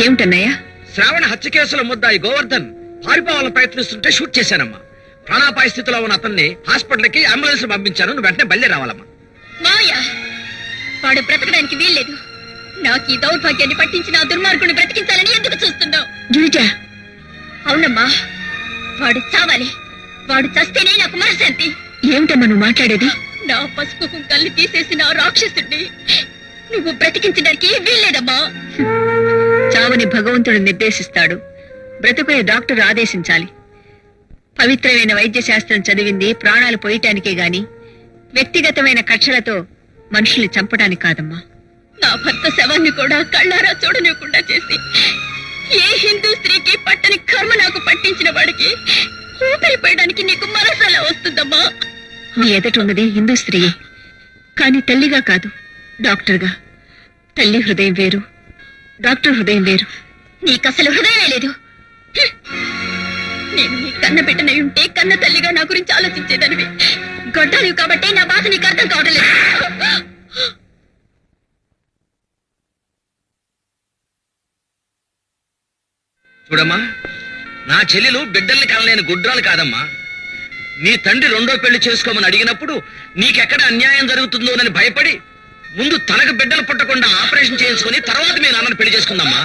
ఏమిటన్నయ్యా? శ్రావణ హత్య కేసుల ముద్దాయి గోవర్ధన్ పారిపోవాలని ప్రయత్నిస్తుంటే షూట్ చేశానమ్మా. ప్రాణాపాయ స్థితిలో ఉన్న అతన్ని హాస్పిటల్కి అంబులెన్స్ పంపించాను. నువ్వు వెంటనే బయలుదేరి రావాలమ్మా. మాయా, వాడు బ్రతకడానికి వీల్లేదు. నాకు ఈ దౌర్భాగ్యాన్ని పట్టించిన ఆ దుర్మార్గుని బ్రతికించాలని ఎందుకు చూస్తున్నావు? గిరిజా, అవునమ్మా, వాడు చావాలి. వాడు చస్తేనే నాకు మనశ్శాంతి. ఏమిటమ్మా నువ్వు మాట్లాడేది? నా పసుపు కుంకల్ని తీసేసిన ఆ రాక్షసుడిని నువ్వు బ్రతికించడానికి వీల్లేదమ్మా. చావుని భగవంతుడు నిర్దేశిస్తాడు, బ్రతుకుని డాక్టర్ ఆదేశించాలి. పవిత్రమైన వైద్య శాస్త్రం చదివింది ప్రాణాలు పోయటానికే గాని వ్యక్తిగతమైన కక్షలతో మనుషుల్ని చంపడానికి కాదమ్మా. నా భర్త శవాన్ని కూడా కళ్ళారా చూడనివ్వకుండా చేసి ఏ హిందూ స్త్రీకి పట్టని కర్మ నాకు పట్టించిన వాడికి ఊపిరిపోయడానికి నీకు మనసు ఎలా వస్తుందమ్మా? నీ ఎదట ఉన్నది హిందూ స్త్రీయే, కాని తల్లిగా కాదు, డాక్టర్గా. తల్లి హృదయం వేరు, డాక్టర్ హృదయం వేరు. నీకసలు హృదయమే లేదు. నేను నీ కన్న బిడ్డనై ఉంటే కన్న తల్లిగా నా గురించి ఆలోచించేదానివి. గొడ్డాలివి కాబట్టి నా బాధ నీకు అర్థం కావడం లేదు. చూడమ్మా, నా చెల్లెలు బిడ్డల్ని కనలేని గుడ్రాలు కాదమ్మా. నీ తండ్రి రెండో పెళ్లి చేసుకోమని అడిగినప్పుడు నీకెక్కడ అన్యాయం జరుగుతుందోనని భయపడి ముందు తనకు బిడ్డలు పుట్టకుండా ఆపరేషన్ చేయించుకుని తర్వాత మీ నాన్నని పెళ్లి చేసుకుందమ్మా.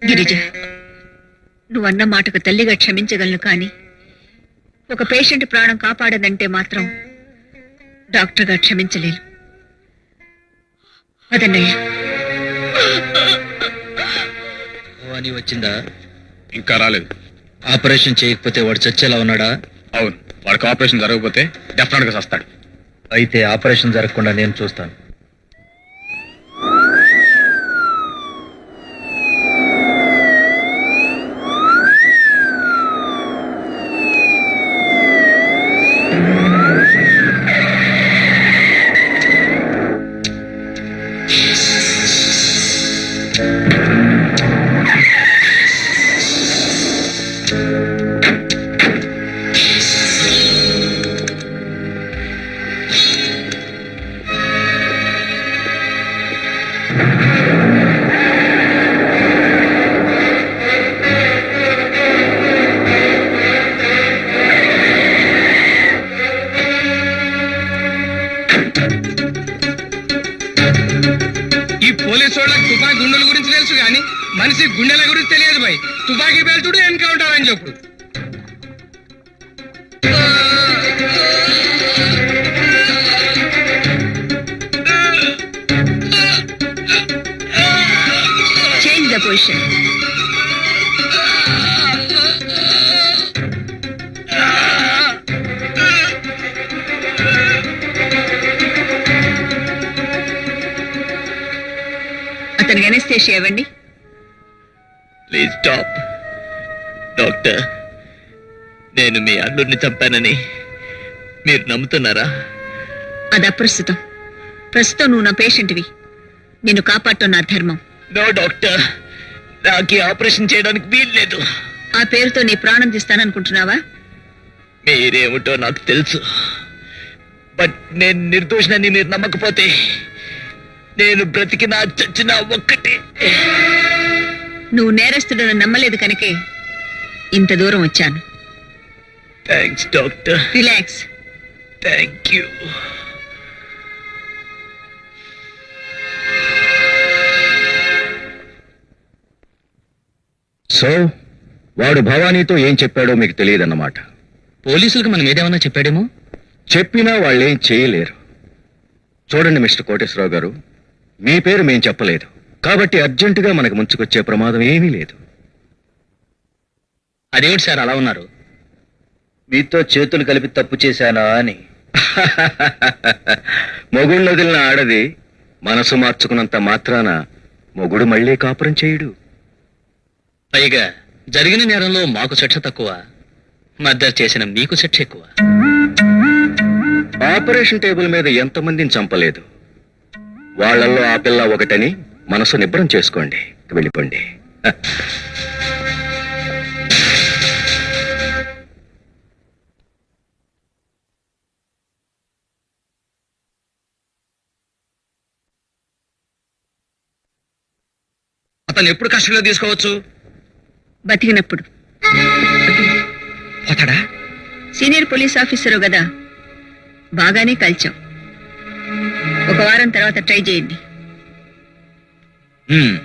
గిరిజ, నువ్వన్న మాటకు తల్లిగా క్షమించగలను, కాని ఒక పేషెంట్ ప్రాణం కాపాడదంటే మాత్రం డాక్టర్గా క్షమించలేను. అదన్నయ్య. అని వచ్చిందా? ఇంకా రాలేదు. ఆపరేషన్ చేయకపోతే వాడు చచ్చేలా ఉన్నాడా? అవును, వాడికి ఆపరేషన్ జరగకపోతే డెఫినెట్ గా చస్తాడు. అయితే ఆపరేషన్ జరగకుండా నేను చూస్తాను. ఈ పోలీసు వాళ్ళకి తుపాకీ గుండెల గురించి తెలుసు కానీ మనిషి గుండెల గురించి తెలియదు భయ్. తుపాకీ పేల్చుడు ఎన్కౌంటర్ అని చెప్పు. Change the position. అతనికి అనెస్థేషియా ఇవ్వండి. Please stop. డాక్టర్, నేను మీ అల్లుడిని చంపానని మీరు నమ్ముతున్నారా? అది అప్రస్తుతం. ప్రస్తుతం నువ్వు నా పేషెంట్వి. నిన్ను కాపాడటం నా ధర్మం. నో డాక్టర్, నాకు ఆపరేషన్ చేయడానికి వీల్లేదు. ఆ పేరుతో నీ ప్రాణం తీస్తాననుకుంటున్నావా? మీరేమిటో నాకు తెలుసు, బట్ నేను నిర్దోషినని మీరు నమ్మకపోతే నేను బ్రతికినా చచ్చినా ఒక్కటే. నువ్వు నేరస్తుడని నమ్మలేదు కనుకే ఇంత దూరం వచ్చాను. Thanks doctor. Relax. Thank you. So వాడు భవానీతో ఏం చెప్పాడో మీకు తెలియదన్నమాట. పోలీసులకు మనం ఏదేమన్నా చెప్పాడేమో. చెప్పినా వాళ్ళేం చేయలేరు. చూడండి మిస్టర్ కోటేశ్వరరావు గారు, మీ పేరు మేం చెప్పలేదు కాబట్టి అర్జెంటుగా మనకు ముంచుకొచ్చే ప్రమాదం ఏమీ లేదు. అదేమిటి సార్ అలా ఉన్నారు? మీతో చేతులు కలిపి తప్పు చేశానా అని. మొగుళ్ళు వదిలిన ఆడది మనసు మార్చుకున్నంత మాత్రాన మొగుడు మళ్లీ కాపురం చేయుడు. పైగా జరిగిన నేరంలో మాకు శిక్ష తక్కువ, మర్డర్ చేసిన మీకు శిక్ష ఎక్కువ. ఆపరేషన్ టేబుల్ మీద ఎంతమందిని చంపలేదు. వాళ్లల్లో ఆ పిల్ల ఒకటని మనసు నిబ్బరం చేసుకోండి, వెళ్ళిపోండి. అతను ఎప్పుడు కస్టడీలో తీసుకోవచ్చు? బతికినప్పుడు. పోతాడా? సీనియర్ పోలీస్ ఆఫీసరు కదా, బాగానే కలిచాం. ఒక వారం తర్వాత ట్రై చేయండి. హ్మ్.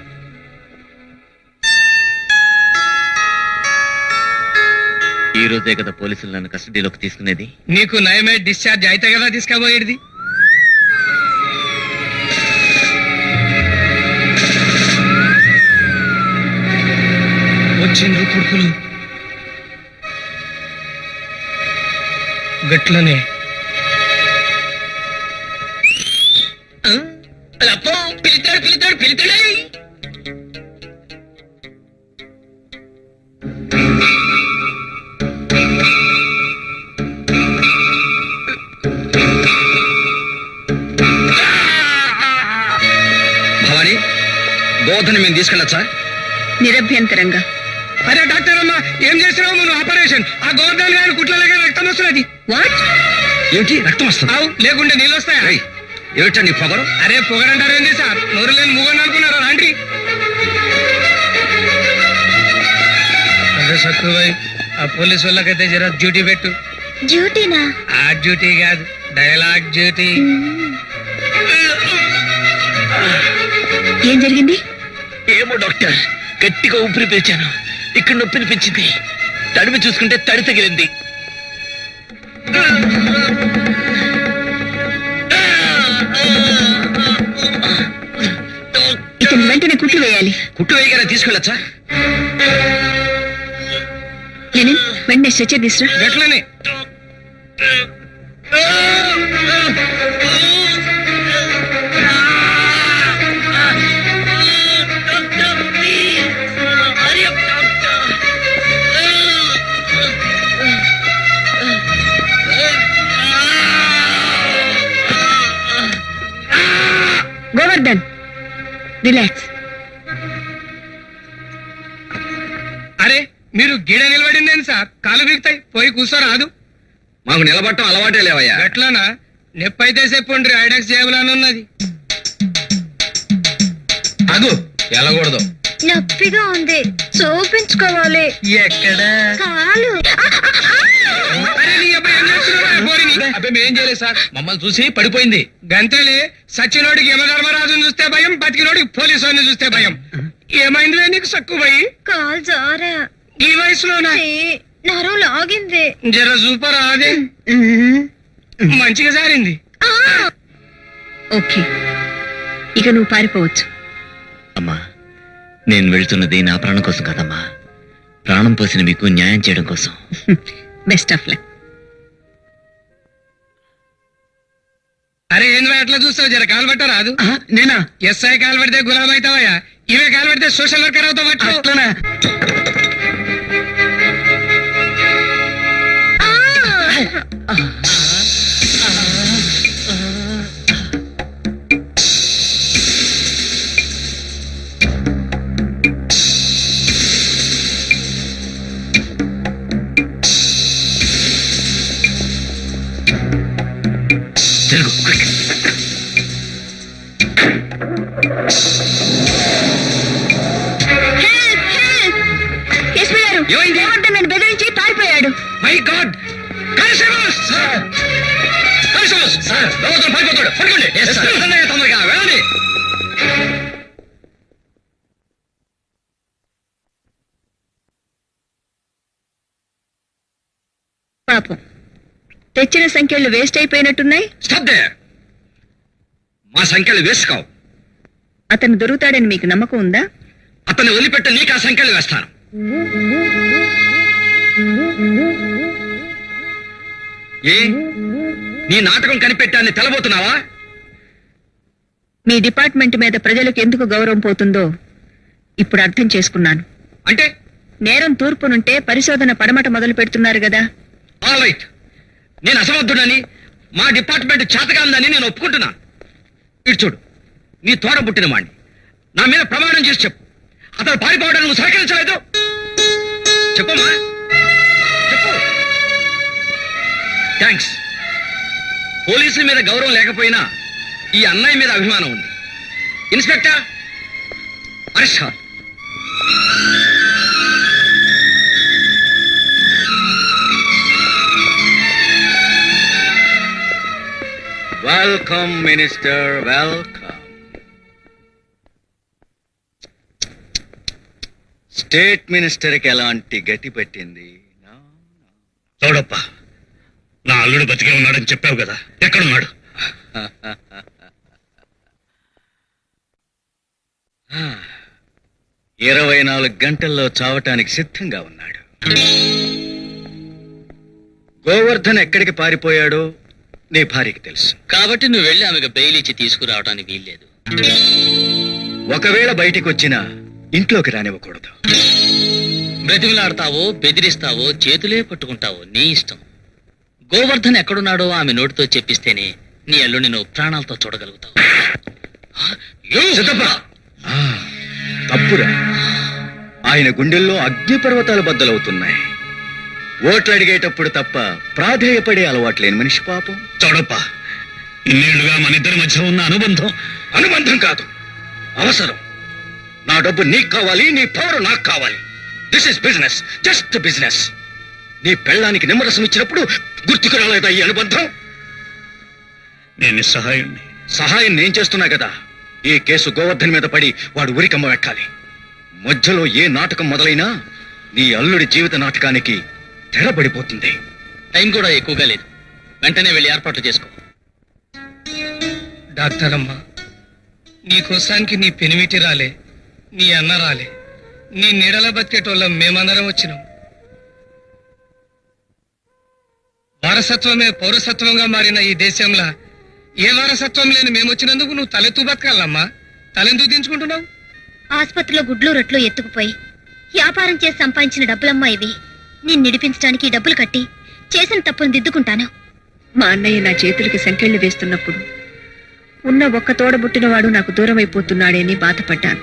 ఈ రోజే కదా పోలీసులు నన్ను కస్టడీలోకి తీసుకునేది. నీకు నయమే డిశ్చార్జ్ అయితే కదా తీసుకుపోయేది. వచ్చిండ్రు కొడుకులు. గట్లనే పిలుతాడు పిలుతాడు పిలుతాడు. భవాని, గోధని మేము తీసుకెళ్ళచ్చా? నిరభ్యంతరంగా. అరే డాక్టర్ అమ్మా, ఏం చేస్తున్నావు నువ్వు? ఆపరేషన్. ఆ గోవర్ధన్ గారి కుట్లలాగా రక్తం వస్తున్నది. వాట్? ఏమిటి, రక్తం వస్తుంది? అవు లేకుంటే నీళ్ళు వస్తాయా? ఏమిటా నీ పొగరు? అరే పొగరంటారు ఏంది సార్? నోరు లేని మూగని అనుకున్నారా? రాండి. అదే సక్కుబాయ్, ఆ పోలీసు వాళ్ళకైతే జర డ్యూటీ పెట్టు. డ్యూటీనా? ఆ డ్యూటీ కాదు, డైలాగ్ డ్యూటీ. ఏం జరిగింది? ఏమో డాక్టర్, గట్టిగా ఊపిరి పీల్చాను. ఇక్కడ నొప్పి అనిపించింది. తడిమి చూసుకుంటే తడి తగిలింది. ఇతను వెంటనే కుట్లు వేయాలి. కుట్టు వేయగానే తీసుకెళ్ళచ్చా? లెనిన్, వెంటనే స్ట్రెచర్ తీసురా. గట్లనే గోవర్ధన్, రిలాక్స్. అరే మీరు గిడ నిలబడిందేంటి సార్? కాలు బిగుతాయి, పోయి కూర్చోరాదు. మాకు నిలబడటం అలవాటే లేవయ్యా. గట్లనా? నెప్పైతే చెప్పండి, ఐడాక్స్ చేయబులని ఉన్నది. అగు, వెళ్ళకూడదు. నొప్పిగా ఉంది, చూపించుకోవాలి. ఎక్కడ? కాలు. అరే నీ అబ్బాయి ఏం చేస్తున్నావు? పోరిని. అబ్బాయి మేం చేయలేదు సార్, మమ్మల్ని చూసి పడిపోయింది. గంతలే, సచ్చినోడికి యమధర్మరాజుని చూస్తే భయం, బతికినోడికి పోలీసు వాడిని చూస్తే భయం. ఏమైందిలే నీకు సక్కుపోయి? కాలు జారా. ఈ వయసులోనా? నరం లాగింది. జర సూపర్ అదే మంచిగా సారింది. ఓకే, ఇక నువ్వు పారిపోవచ్చు. అమ్మా, నేను వెళ్తున్నది నా ప్రాణం కోసం కాదమ్మా. ప్రాణం పోసిన మీకు న్యాయం చేయడం కోసం. Best of luck. అరే ఏంద్రా అట్లా చూస్తావు? జర కాలు పట్ట రాదు. నేనా? ఎస్ఐ కాలు పెడితే గులాబ్ అవుతావయ్యా, ఇవే కాలు పెడితే సోషల్ వర్కర్ అవుతావు. అట్లనా? తెలుగు quick. ఎస్పీ గారు, ఏమైంది? గోవర్ధన్ నన్ను బెదిరించి పారిపోయాడు. My God! కానిస్టేబుల్స్! కానిస్టేబుల్స్! భగవంతుడు పడిపోతాడు, పడుకోండి. తొందరగా తొందరగా వెళ్ళండి. పాపం, తెచ్చిన సంఖ్యలు వేస్ట్ అయిపోయినట్టున్నాయి. Stop there. మా సంఖ్యలు వేసుకోవు. అతను దొరుకుతాడని మీకు నమ్మకం ఉందా? అతన్ని వదిలిపెట్టి నీకు ఆ సంఖ్యలు వేస్తాను. ఏ, నీ నాటకం కనిపెట్టాన్ని తెలబోతున్నావా? మీ డిపార్ట్మెంట్ మీద ప్రజలకు ఎందుకు గౌరవం పోతుందో ఇప్పుడు అర్థం చేసుకున్నాను. అంటే నేరం తూర్పునుంటే పరిశోధన పడమట మొదలు పెడుతున్నారు కదా. ఆల్ రైట్, నేను అసమర్థుడని, మా డిపార్ట్మెంట్ చేతకాందని నేను ఒప్పుకుంటున్నాను. ఇటు చూడు, నీ తోడ పుట్టిన వాణ్ణి. నా మీద ప్రమాణం చేసి చెప్పు, అతను పారిపోవడానికి నువ్వు సహకరించలేదు. చెప్పమ్మా, చెప్పు. థ్యాంక్స్. పోలీసుల మీద గౌరవం లేకపోయినా ఈ అన్నయ్య మీద అభిమానం ఉంది. Inspector, arrest. Welcome minister, welcome. State మినిస్టర్కి ఎలాంటి గతి పట్టింది? చూడప్ప, నా అల్లుడు బతికే ఉన్నాడని చెప్పావు కదా, ఎక్కడున్నాడు? 24 గంటల్లో చావటానికి సిద్ధంగా ఉన్నాడు. గోవర్ధన్ ఎక్కడికి పారిపోయాడో నీ భార్యకి తెలుసు. కాబట్టి నువ్వు వెళ్ళి ఆమెకు బెయిల్ ఇచ్చి తీసుకురావడానికి వీల్లేదు. ఒకవేళ బయటికి వచ్చినా ఇంట్లోకి రానివ్వకూడదు. బ్రతిమిలాడతావో బెదిరిస్తావో చేతులే పట్టుకుంటావో నీ ఇష్టం. గోవర్ధన్ ఎక్కడున్నాడో ఆమె నోటితో చెప్పిస్తేనే నీ అల్లుడిని నువ్వు ప్రాణాలతో చూడగలుగుతావు. సిద్ధప్ప, తప్పురా. ఆయన గుండెల్లో అగ్నిపర్వతాలు బద్దలవుతున్నాయి. ఓట్లు అడిగేటప్పుడు తప్ప ప్రాధేయపడే అలవాట్లేని మనిషి పాపం. చూడప్ప, ఇన్నేళ్లుగా మన ఇద్దరి మధ్య ఉన్న అనుబంధం కాదు, అవసరం. నా డబ్బు నీకు కావాలి, నీ పవర్ నాకు కావాలి. This is business, just business. నీ పెళ్ళానికి నిమ్మరసం ఇచ్చినప్పుడు గుర్తుకు రాలేదా ఈ అనుబంధం? నేను సహాయం నేను చేస్తున్నా కదా. ఈ కేసు గోవర్ధన్ మీద పడి వాడు ఉరికమ్మ ఎక్కాలి. మధ్యలో ఏ నాటకం మొదలైనా నీ అల్లుడి జీవిత నాటకానికి తెరబడిపోతుంది. టైం కూడా ఎక్కువగా లేదు, వెంటనే వెళ్ళి ఏర్పాట్లు చేసుకో. డాక్టర్ అమ్మా, నీకోసానికి నీ పెనిమిటి రాలే, నీ అన్న రాలే, నీ నీడల బతికేటోళ్ళం మేమందరం వచ్చినాం. వారసత్వమే పౌరసత్వంగా మారిన ఈ దేశంలో ఏ వారసత్వం లేని మేమొచ్చినందుకు నువ్వు తలెత్తు బతకాలమ్మా. తలెందుకు దించుకుంటున్నావు? ఆసుపత్రిలో గుడ్లు రొట్లు ఎత్తుకుపోయి వ్యాపారం చేసి సంపాదించిన డబ్బులమ్మా ఇవి. నేను నిడిపించడానికి ఈ డబ్బులు కట్టి చేసిన తప్పును దిద్దుకుంటాను. మా అన్నయ్య నా చేతులకి సంకెళ్లు వేస్తున్నప్పుడు ఉన్న ఒక్క తోడబుట్టినవాడు నాకు దూరమైపోతున్నాడని బాధపడ్డాను.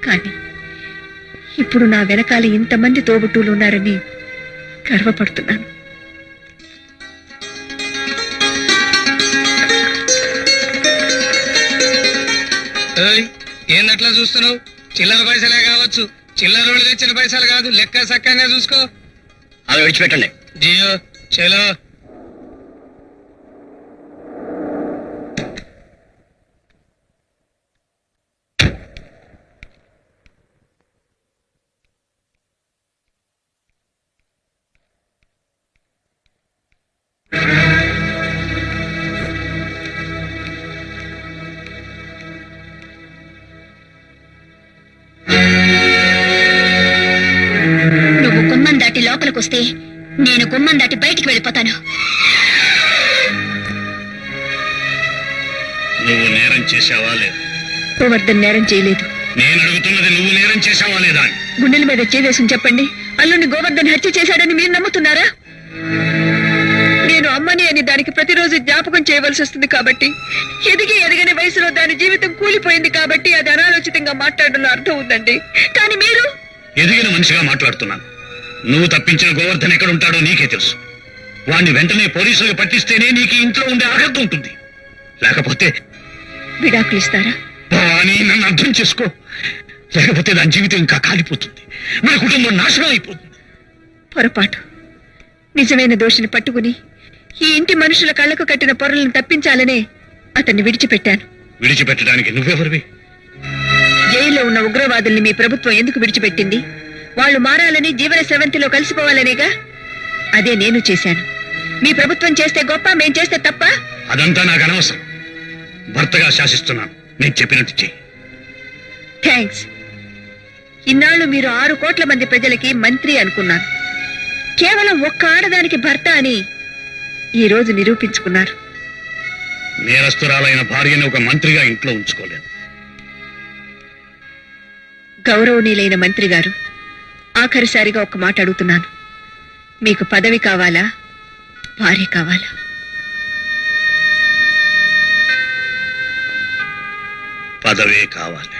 కానీ ఇప్పుడు నా వెనకాల ఇంతమంది తోబుట్టువులు ఉన్నారని గర్వపడుతున్నాను. ఏందట్లా చూస్తున్నావు? చిల్లర పైసలే కావచ్చు, చిల్లరోళ్ళు తెచ్చిన పైసలు కాదు. లెక్క సక్కంగా చూసుకో. అవి విడిచిపెట్టండి. జియో చలో. నువ్వు గుమ్మం దాటి లోపలికొస్తే నేను గుమ్మం దాటి బయటికి వెళ్ళిపోతాను. నువ్వు నేరం చేశావా లేదా? గోవర్ధన్ నేరం చేయలేదు. నేను అడుగుతున్నది నువ్వు నేరం చేశావా లేదా? గుండెల మీద చేవేసుకుని చెప్పండి, అల్లుని గోవర్ధన్ హత్య చేశాడని మీరు నమ్ముతున్నారా? నేను అమ్మని అని దానికి ప్రతిరోజు జ్ఞాపకం చేయవలసి వస్తుంది కాబట్టి, ఎదిగని వయసులో దాని జీవితం కూలిపోయింది కాబట్టి అది అనాలోచితంగా మాట్లాడడంలో అర్థం ఉందండి. కానీ మీరు ఎదిగిన మనిషిగా మాట్లాడుతున్నాను. నువ్వు తప్పించిన గోవర్ధన్ ఎక్కడ ఉంటాడో నీకే తెలుసు. వాణ్ణి వెంటనే పోలీసులకు పట్టిస్తేనే నీకు ఇంట్లో ఉండే అర్హత ఉంటుంది. లేకపోతే విడాకులు ఇస్తారా? భవానీ, నన్ను అర్థం చేసుకో. లేకపోతే దాని జీవితం ఇంకా కాలిపోతుంది, మన కుటుంబం నాశనం అయిపోతుంది. పొరపాటు. నిజమైన దోషిని పట్టుకుని ఈ ఇంటి మనుషుల కళ్ళకు కట్టిన పొరలను తప్పించాలనే అతన్ని విడిచిపెట్టాను. విడిచిపెట్టడానికి నువ్వెవరివి? జైల్లో ఉన్న ఉగ్రవాదుల్ని మీ ప్రభుత్వం ఎందుకు విడిచిపెట్టింది? వాళ్ళు మారాలని, జీవన స్రవంతిలో కలిసిపోవాలనేగా. అదే నేను చేశాను. మీ ప్రభుత్వం చేస్తే గొప్ప, మేం చేస్తే తప్ప? అదంతా నాకు అనవసరం. భర్తగా శాసిస్తున్నాను, నేను చెప్పినట్టు చెయ్యి. థ్యాంక్స్. ఇన్నాళ్లు మీరు 6 కోట్ల మంది ప్రజలకి మంత్రి అనుకున్నాను. కేవలం ఒక్క ఆడదానికి భర్త అని ఈ రోజు నిరూపించుకున్నారు. నేరస్తురాలైన భార్యని ఒక మంత్రిగా ఇంట్లో ఉంచుకోలేదు. గౌరవనీయులైన మంత్రి గారు, ఆఖరిసారిగా ఒక మాట అడుగుతున్నాను. మీకు పదవి కావాలా, భార్య కావాలా? పదవే కావాలి.